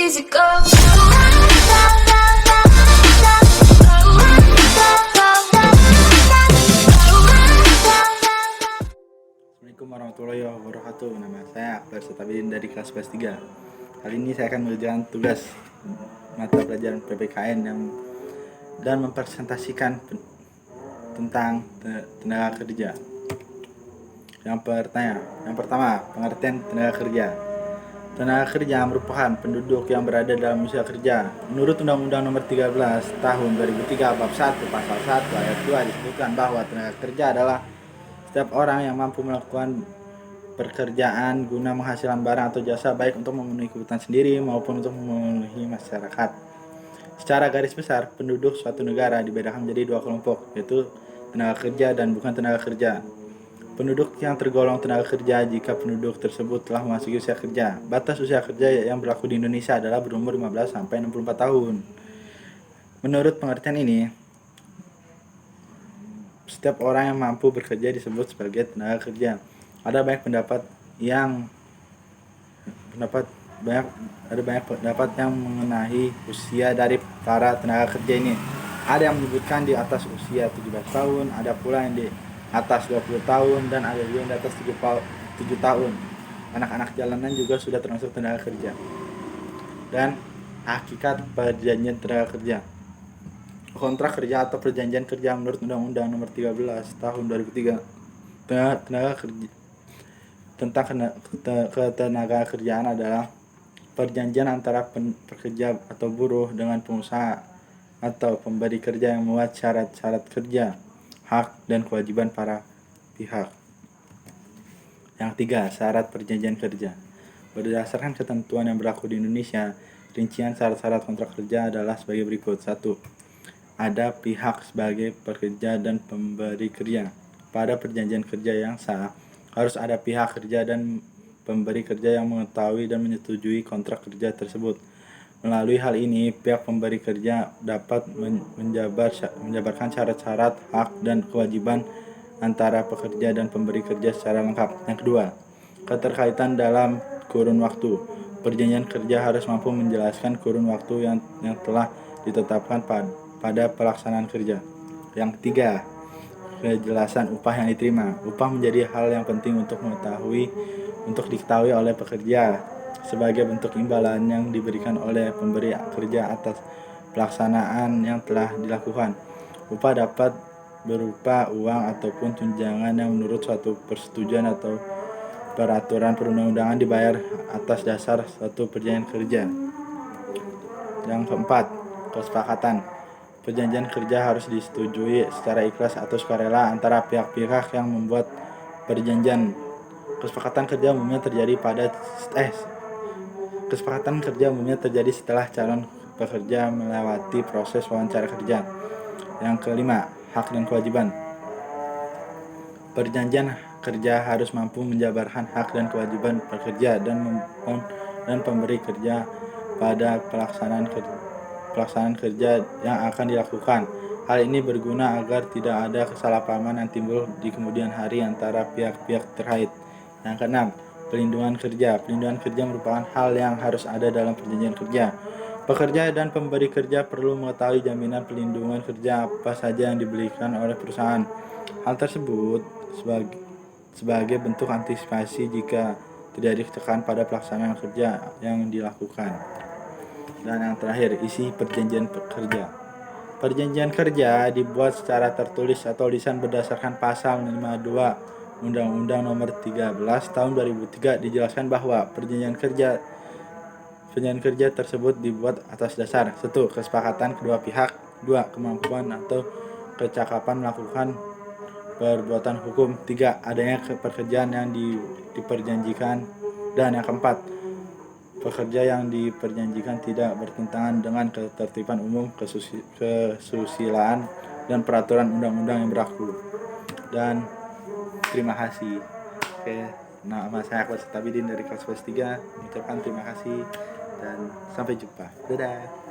easy go. Assalamualaikum warahmatullahi wabarakatuh. Nama saya Akbar Setabidin dari kelas 3. Kali ini saya akan mengerjakan tugas mata pelajaran PPKN dan mempresentasikan tentang tenaga kerja. Yang pertama, pengertian tenaga kerja. Tenaga kerja merupakan penduduk yang berada dalam usia kerja. Menurut Undang-Undang Nomor 13 Tahun 2003 Bab 1 Pasal 1 Ayat 2 disebutkan bahwa tenaga kerja adalah setiap orang yang mampu melakukan pekerjaan guna menghasilkan barang atau jasa, baik untuk memenuhi kebutuhan sendiri maupun untuk memenuhi masyarakat. Secara garis besar, penduduk suatu negara dibedakan menjadi dua kelompok, yaitu tenaga kerja dan bukan tenaga kerja. Penduduk yang tergolong tenaga kerja jika penduduk tersebut telah memasuki usia kerja. Batas usia kerja yang berlaku di Indonesia adalah berumur 15 sampai 64 tahun. Menurut pengertian ini, setiap orang yang mampu bekerja disebut sebagai tenaga kerja. Ada banyak pendapat yang mengenai usia dari para tenaga kerja ini. Ada yang menyebutkan di atas usia 17 tahun, ada pula yang di atas 20 tahun, dan ada juga yang di atas 7 tahun. Anak-anak jalanan juga sudah termasuk tenaga kerja. Dan hakikat perjanjian tenaga kerja. Kontrak kerja atau perjanjian kerja menurut Undang-Undang Nomor 13 Tahun 2003 tentang ketenaga kerjaan adalah perjanjian antara pekerja atau buruh dengan pengusaha atau pemberi kerja yang memuat syarat-syarat kerja, hak dan kewajiban para pihak. Yang 3, syarat perjanjian kerja. Berdasarkan ketentuan yang berlaku di Indonesia, rincian syarat-syarat kontrak kerja adalah sebagai berikut. 1. Ada pihak sebagai pekerja dan pemberi kerja. Pada perjanjian kerja yang sah, harus ada pihak kerja dan pemberi kerja yang mengetahui dan menyetujui kontrak kerja tersebut. Melalui hal ini, pihak pemberi kerja dapat menjabarkan syarat-syarat, hak, dan kewajiban antara pekerja dan pemberi kerja secara lengkap. Yang kedua, keterkaitan dalam kurun waktu. Perjanjian kerja harus mampu menjelaskan kurun waktu yang telah ditetapkan pada pelaksanaan kerja. Yang ketiga, kejelasan upah yang diterima. Upah menjadi hal yang penting untuk diketahui oleh pekerja sebagai bentuk imbalan yang diberikan oleh pemberi kerja atas pelaksanaan yang telah dilakukan. Upah dapat berupa uang ataupun tunjangan yang menurut suatu persetujuan atau peraturan perundang-undangan dibayar atas dasar suatu perjanjian kerja. Yang keempat, kesepakatan. Perjanjian kerja harus disetujui secara ikhlas atau sukarela antara pihak-pihak yang membuat perjanjian. Kesepakatan kerja umumnya terjadi setelah calon pekerja melewati proses wawancara kerja. Yang kelima, hak dan kewajiban. Perjanjian kerja harus mampu menjabarkan hak dan kewajiban pekerja dan pemberi kerja pada pelaksanaan kerja yang akan dilakukan. Hal ini berguna agar tidak ada kesalahpahaman yang timbul di kemudian hari antara pihak-pihak terkait. Yang keenam, pelindungan kerja. Pelindungan kerja merupakan hal yang harus ada dalam perjanjian kerja. Pekerja dan pemberi kerja perlu mengetahui jaminan pelindungan kerja apa saja yang diberikan oleh perusahaan. Hal tersebut sebagai bentuk antisipasi jika terjadi tekanan pada pelaksanaan kerja yang dilakukan. Dan yang terakhir, isi perjanjian kerja. Perjanjian kerja dibuat secara tertulis atau lisan berdasarkan pasal 52 Undang-Undang Nomor 13 Tahun 2003. Dijelaskan bahwa perjanjian kerja tersebut dibuat atas dasar 1. Kesepakatan kedua pihak. 2. Kemampuan atau kecakapan melakukan perbuatan hukum. 3. Adanya pekerjaan yang diperjanjikan. Dan yang keempat, pekerja yang diperjanjikan tidak bertentangan dengan ketertiban umum, kesusilaan, dan peraturan undang-undang yang berlaku. Dan terima kasih. Oke, nama saya Akbar Setabidin dari kelas 3. Mengucapkan terima kasih dan sampai jumpa. Dadah.